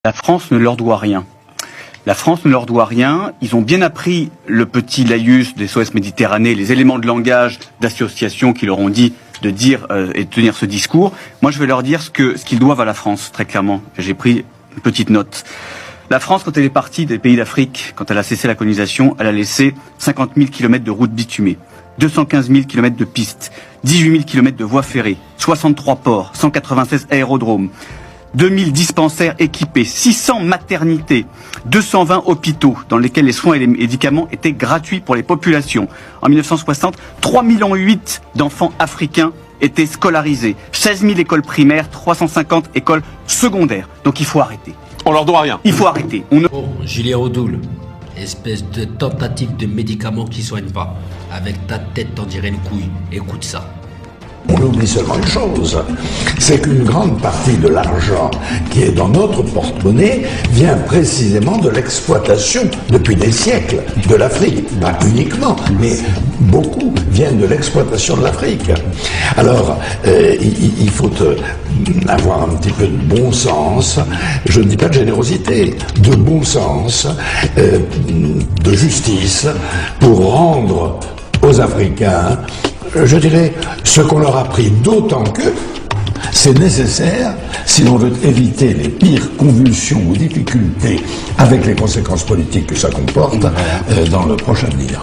La France ne leur doit rien. La France ne leur doit rien. Ils ont bien appris le petit laïus des SOS Méditerranée, les éléments de langage d'association qui leur ont dit de dire et de tenir ce discours. Moi, je vais leur dire ce qu'ils doivent à la France, très clairement. J'ai pris une petite note. La France, quand elle est partie des pays d'Afrique, quand elle a cessé la colonisation, elle a laissé 50 000 km de routes bitumées, 215 000 km de pistes, 18 000 km de voies ferrées, 63 ports, 196 aérodromes, 2000 dispensaires équipés, 600 maternités, 220 hôpitaux dans lesquels les soins et les médicaments étaient gratuits pour les populations. En 1960, 3,8 millions d'enfants africains étaient scolarisés, 16 000 écoles primaires, 350 écoles secondaires. Donc il faut arrêter. On leur doit rien. Il faut arrêter. Bon, Julien Audoul, espèce de tentative de médicament qui soigne pas. Avec ta tête, t'en dirais une couille. Écoute ça. On oublie seulement une chose, c'est qu'une grande partie de l'argent qui est dans notre porte-monnaie vient précisément de l'exploitation, depuis des siècles, de l'Afrique. Pas uniquement, mais beaucoup viennent de l'exploitation de l'Afrique. Alors, il faut avoir un petit peu de bon sens, je ne dis pas de générosité, de bon sens, de justice, pour rendre aux Africains, je dirais, ce qu'on leur a pris, d'autant que c'est nécessaire si l'on veut éviter les pires convulsions ou difficultés avec les conséquences politiques que ça comporte dans le prochain avenir.